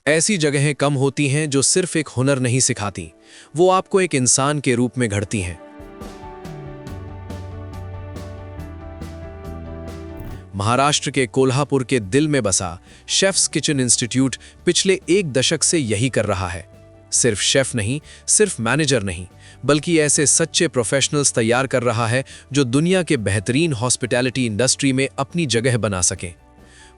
ऐसी जगहें कम होती हैं जो सिर्फ एक हुनर नहीं सिखाती, वो आपको एक इंसान के रूप में घड़ती हैं। महाराष्ट्र के कोल्हापुर के दिल में बसा शेफ्स किचन इंस्टीट्यूट पिछले 1 दशक से यही कर रहा है। सिर्फ शेफ नहीं, सिर्फ मैनेजर नहीं, बल्कि ऐसे सच्चे प्रोफेशनल्स तैयार कर रहा है जो दुनिया के बेहतरीन हॉस्पिटैलिटी इंडस्ट्री में अपनी जगह बना सकें।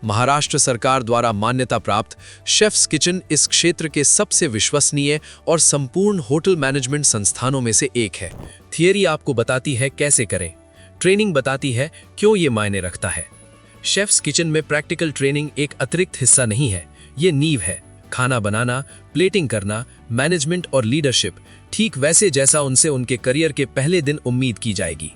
महाराष्ट्र सरकार द्वारा मान्यता प्राप्त शेफ्स किचन इस क्षेत्र के सबसे विश्वसनीय और संपूर्ण होटल मैनेजमेंट संस्थानों में से एक है। थियरी आपको बताती है कैसे करें, ट्रेनिंग बताती है क्यों ये मायने रखता है। शेफ्स किचन में प्रैक्टिकल ट्रेनिंग एक अतिरिक्त हिस्सा नहीं है, ये नींव है। खाना बनाना, प्लेटिंग करना, मैनेजमेंट और लीडरशिप ठीक वैसे जैसा उनसे उनके करियर के पहले दिन उम्मीद की जाएगी।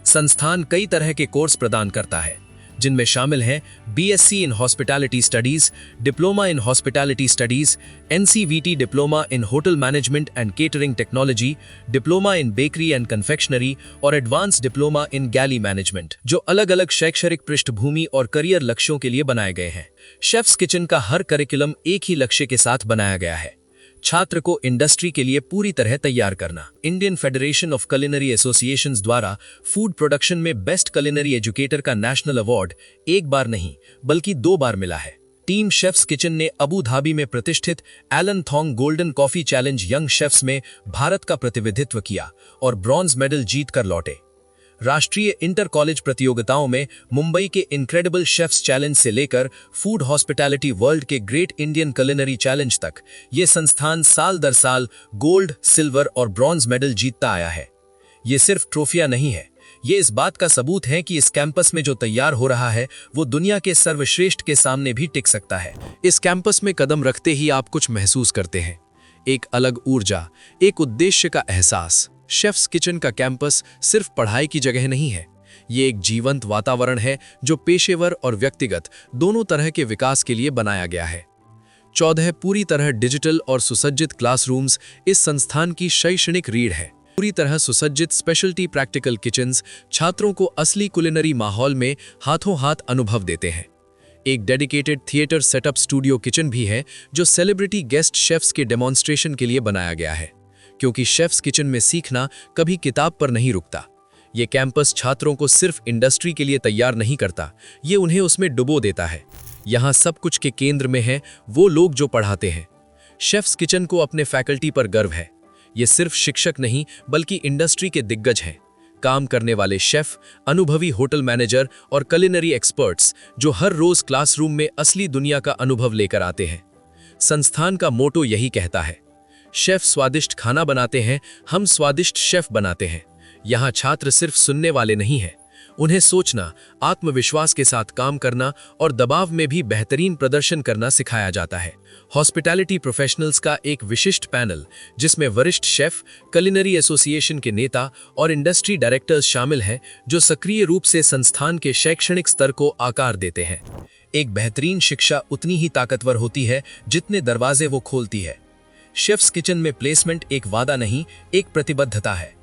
संस्थान कई तरह के कोर्स प्रदान करता है, जिनमें शामिल हैं BSc in hospitality studies, diploma in hospitality studies, NCVT diploma in hotel management and catering technology, diploma in bakery and confectionery और advance diploma in galley management, जो अलग अलग शैक्षणिक पृष्ठभूमि और करियर लक्ष्यों के लिए बनाए गए हैं। शेफ्स किचन का हर करिकुलम एक ही लक्ष्य के साथ बनाया गया है, छात्र को इंडस्ट्री के लिए पूरी तरह तैयार करना। Indian federation of culinary associations द्वारा फूड प्रोडक्शन में बेस्ट कुलिनरी एजुकेटर का नेशनल अवार्ड 1 बार नहीं बल्कि 2 बार मिला है। टीम शेफ्स किचन ने अबू धाबी में प्रतिष्ठित Alan Thong golden coffee challenge young chefs में भारत का प्रतिनिधित्व किया और ब्रॉन्ज मेडल जीत कर लौटे। राष्ट्रीय इंटर कॉलेज प्रतियोगिताओं में मुंबई के इनक्रेडिबल शेफ्स चैलेंज से लेकर फूड हॉस्पिटैलिटी वर्ल्ड के ग्रेट इंडियन कुलिनरी चैलेंज तक ये संस्थान साल दर साल गोल्ड, सिल्वर और ब्रॉन्ज मेडल जीतता आया है। ये सिर्फ ट्रॉफियां नहीं है, ये इस बात का सबूत है कि इस कैंपस में जो तैयार हो रहा है वो दुनिया के सर्वश्रेष्ठ के सामने भी टिक सकता है। इस कैंपस में कदम रखते ही आप कुछ महसूस करते हैं, एक अलग ऊर्जा, एक उद्देश्य का एहसास। शेफ्स किचन का कैंपस सिर्फ पढ़ाई की जगह नहीं है, ये एक जीवंत वातावरण है जो पेशेवर और व्यक्तिगत दोनों तरह के विकास के लिए बनाया गया है। 14 पूरी तरह डिजिटल और सुसज्जित क्लासरूम्स इस संस्थान की शैक्षणिक रीढ़ है। पूरी तरह सुसज्जित स्पेशलिटी प्रैक्टिकल किचन्स छात्रों को असली कुलिनरी माहौल में हाथों हाथ अनुभव देते हैं। एक dedicated theatre setup studio kitchen भी है जो सेलिब्रिटी गेस्ट शेफ्स के डेमोन्स्ट्रेशन के लिए बनाया गया है, क्योंकि शेफ्स किचन में सीखना कभी किताब पर नहीं रुकता। ये कैंपस छात्रों को सिर्फ इंडस्ट्री के लिए तैयार नहीं करता, ये उन्हें उसमें डुबो देता है। यहाँ सब कुछ के केंद्र में है वो लोग जो पढ़ाते हैं। शेफ्स किचन को अपने फैकल्टी पर गर्व है। ये सिर्फ शिक्षक नहीं बल्कि इंडस्ट्री के दिग्गज हैं। काम करने वाले शेफ, अनुभवी होटल मैनेजर और कुलिनरी एक्सपर्ट्स जो हर रोज क्लासरूम में असली दुनिया का अनुभव लेकर आते हैं। संस्थान का मोटो यही कहता है, शेफ स्वादिष्ट खाना बनाते हैं, हम स्वादिष्ट शेफ बनाते हैं। यहाँ छात्र सिर्फ सुनने वाले नहीं हैं, उन्हें सोचना, आत्मविश्वास के साथ काम करना और दबाव में भी बेहतरीन प्रदर्शन करना सिखाया जाता है। हॉस्पिटैलिटी प्रोफेशनल्स का एक विशिष्ट पैनल जिसमें वरिष्ठ शेफ, कुलिनरी एसोसिएशन के नेता और इंडस्ट्री डायरेक्टर्स शामिल हैं, जो सक्रिय रूप से संस्थान के शैक्षणिक स्तर को आकार देते हैं। एक बेहतरीन शिक्षा उतनी ही ताकतवर होती है जितने दरवाजे वो खोलती है। शेफ्स किचन में प्लेसमेंट एक वादा नहीं, एक प्रतिबद्धता है।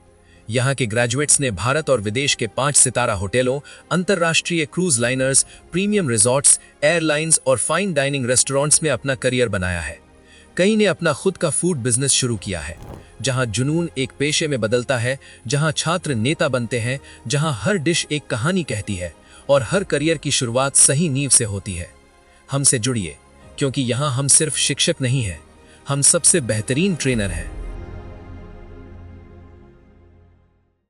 यहाँ के ग्रेजुएट्स ने भारत और विदेश के 5 सितारा होटलों, अंतर्राष्ट्रीय cruise liners, premium resorts, airlines और फाइन डाइनिंग रेस्टोरेंट्स में अपना करियर बनाया है। कई ने अपना खुद का फूड बिजनेस शुरू किया है, जहाँ जुनून एक पेशे में बदलता है, जहाँ छात्र नेता बनते हैं, जहाँ हर डिश एक कहानी कहती है और हर करियर की शुरुआत सही नींव से होती है। हमसे जुड़िए, क्योंकि यहाँ हम सिर्फ शिक्षक नहीं हैं, हम सबसे बेहतरीन ट्रेनर हैं।